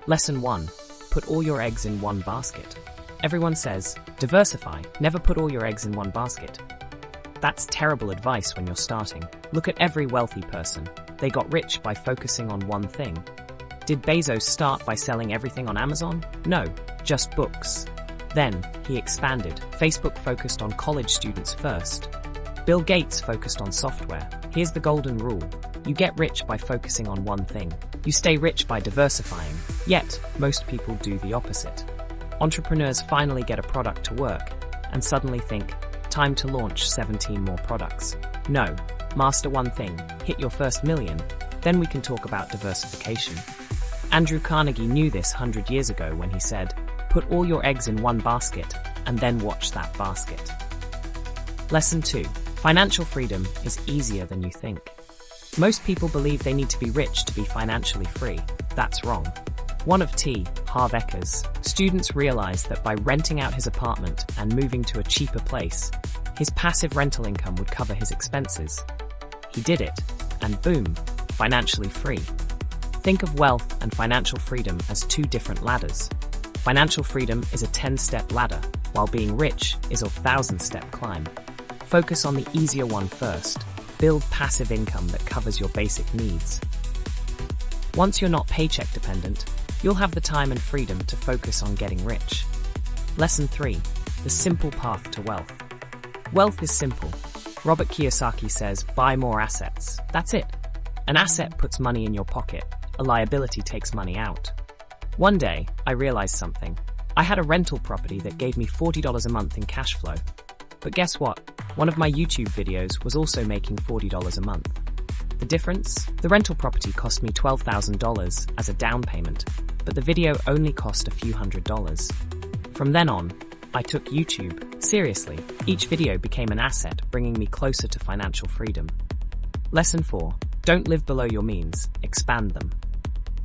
Lesson 1. Put all your eggs in one basket. Everyone says, diversify, never put all your eggs in one basket. That's terrible advice when you're starting. Look at every wealthy person. They got rich by focusing on one thing. Did Bezos start by selling everything on Amazon? No, just books. Then, he expanded. Facebook focused on college students first. Bill Gates focused on software. Here's the golden rule. You get rich by focusing on one thing. You stay rich by diversifying. Yet, most people do the opposite. Entrepreneurs finally get a product to work and suddenly think, time to launch 17 more products. No, master one thing, hit your first million, then we can talk about diversification. Andrew Carnegie knew this 100 years ago when he said, put all your eggs in one basket and then watch that basket. Lesson 2. Financial freedom is easier than you think. Most people believe they need to be rich to be financially free. That's wrong. One of T. Harv Eker's students realized that by renting out his apartment and moving to a cheaper place, his passive rental income would cover his expenses. He did it, and boom, financially free. Think of wealth and financial freedom as two different ladders. Financial freedom is a 10-step ladder, while being rich is a 1,000-step climb. Focus on the easier one first. Build passive income that covers your basic needs. Once you're not paycheck dependent, you'll have the time and freedom to focus on getting rich. Lesson 3. The simple path to wealth. Wealth is simple. Robert Kiyosaki says, buy more assets. That's it. An asset puts money in your pocket. A liability takes money out. One day, I realized something. I had a rental property that gave me $40 a month in cash flow. But guess what? One of my YouTube videos was also making $40 a month. The difference? The rental property cost me $12,000 as a down payment, but the video only cost a few $100s. From then on, I took YouTube seriously. Each video became an asset, bringing me closer to financial freedom. Lesson 4. Don't live below your means, expand them.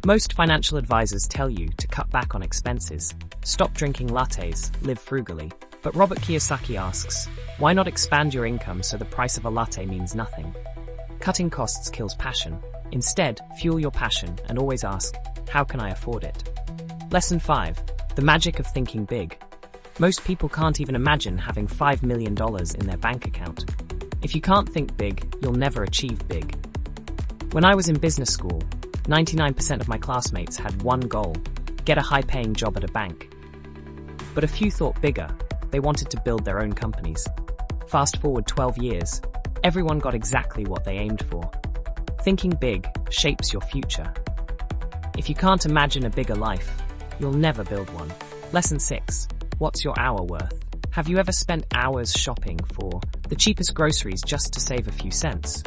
Most financial advisors tell you to cut back on expenses, stop drinking lattes, live frugally. But Robert Kiyosaki asks, why not expand your income so the price of a latte means nothing? Cutting costs kills passion. Instead, fuel your passion and always ask, how can I afford it? Lesson 5. The magic of thinking big. Most people can't even imagine having $5 million in their bank account. If you can't think big, you'll never achieve big. When I was in business school, 99% of my classmates had one goal, get a high-paying job at a bank. But a few thought bigger. They wanted to build their own companies. Fast forward 12 years, everyone got exactly what they aimed for. Thinking big shapes your future. If you can't imagine a bigger life, you'll never build one. Lesson 6. What's your hour worth? Have you ever spent hours shopping for the cheapest groceries just to save a few cents?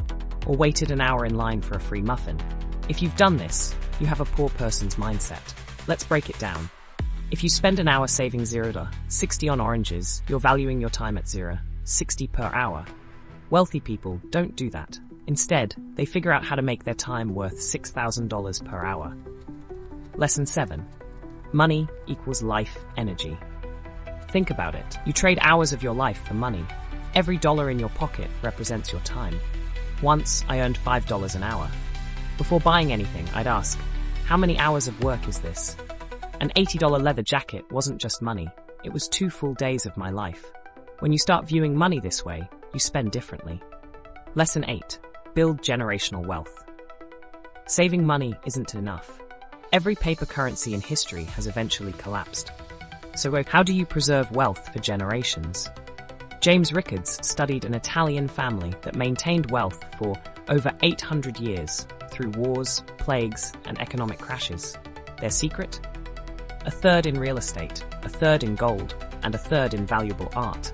Or waited an hour in line for a free muffin? If you've done this, you have a poor person's mindset. Let's break it down. If you spend an hour saving $0.60 on oranges, you're valuing your time at $0.60 per hour. Wealthy people don't do that. Instead, they figure out how to make their time worth $6,000 per hour. Lesson 7. Money equals life energy. Think about it. You trade hours of your life for money. Every dollar in your pocket represents your time. Once, I earned $5 an hour. Before buying anything, I'd ask, how many hours of work is this? An $80 leather jacket wasn't just money, it was 2 full days of my life. When you start viewing money this way, you spend differently. Lesson 8. Build generational wealth. Saving money isn't enough. Every paper currency in history has eventually collapsed. So how do you preserve wealth for generations? James Rickards studied an Italian family that maintained wealth for over 800 years through wars, plagues, and economic crashes. Their secret? A third in real estate, a third in gold, and a third in valuable art.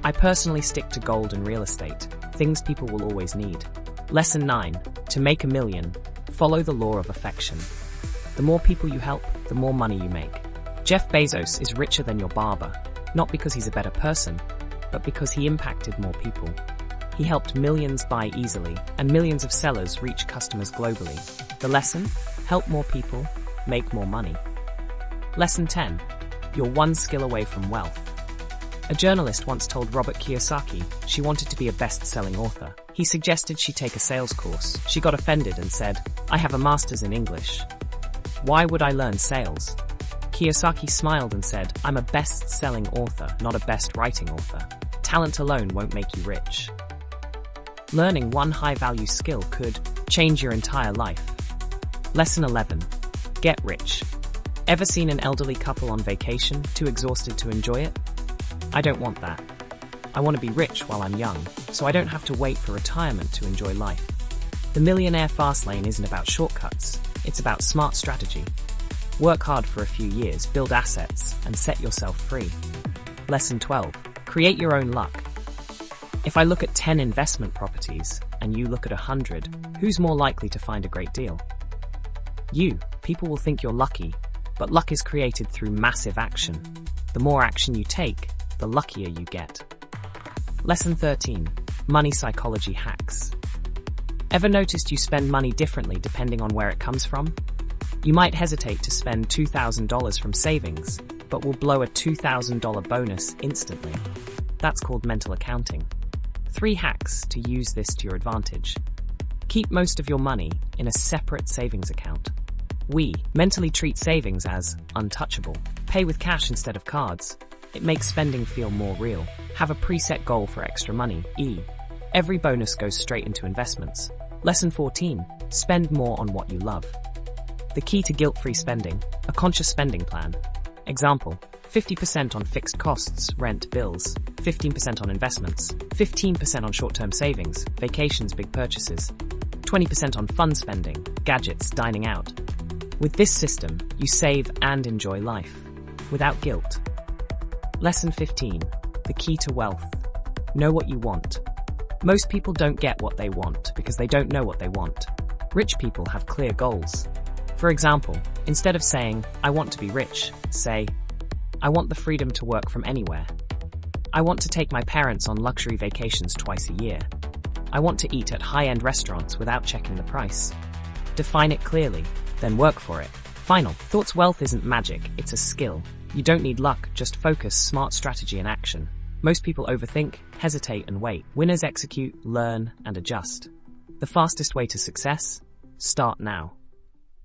I personally stick to gold and real estate, things people will always need. Lesson 9. To make a million, follow the law of affection. The more people you help, the more money you make. Jeff Bezos is richer than your barber, not because he's a better person, but because he impacted more people. He helped millions buy easily, and millions of sellers reach customers globally. The lesson? Help more people, make more money. Lesson 10. You're one skill away from wealth. A journalist once told Robert Kiyosaki she wanted to be a best-selling author. He suggested she take a sales course. She got offended and said, I have a master's in English. Why would I learn sales? Kiyosaki smiled and said, I'm a best-selling author, not a best-writing author. Talent alone won't make you rich. Learning one high-value skill could change your entire life. Lesson 11. Get rich. Ever seen an elderly couple on vacation, too exhausted to enjoy it? I don't want that. I want to be rich while I'm young, so I don't have to wait for retirement to enjoy life. The millionaire fast lane isn't about shortcuts, it's about smart strategy. Work hard for a few years, build assets, and set yourself free. Lesson 12. Create your own luck. If I look at 10 investment properties, and you look at 100, who's more likely to find a great deal? You. People will think you're lucky, but luck is created through massive action. The more action you take, the luckier you get. Lesson 13. Money psychology hacks. Ever noticed you spend money differently depending on where it comes from? You might hesitate to spend $2,000 from savings, but will blow a $2,000 bonus instantly. That's called mental accounting. 3 hacks to use this to your advantage. Keep most of your money in a separate savings account. We mentally treat savings as untouchable. Pay with cash instead of cards. It makes spending feel more real. Have a preset goal for extra money. Every bonus goes straight into investments. Lesson 14. Spend more on what you love. The key to guilt-free spending, a conscious spending plan. Example, 50% on fixed costs, rent, bills, 15% on investments, 15% on short-term savings, vacations, big purchases, 20% on fun spending, gadgets, dining out. With this system, you save and enjoy life, without guilt. Lesson 15. The key to wealth. Know what you want. Most people don't get what they want because they don't know what they want. Rich people have clear goals. For example, instead of saying, I want to be rich, say, I want the freedom to work from anywhere. I want to take my parents on luxury vacations twice a year. I want to eat at high-end restaurants without checking the price. Define it clearly, then work for it. Final thoughts: wealth isn't magic, it's a skill. You don't need luck, just focus, smart strategy and action. Most people overthink, hesitate and wait. Winners execute, learn and adjust. The fastest way to success? Start now.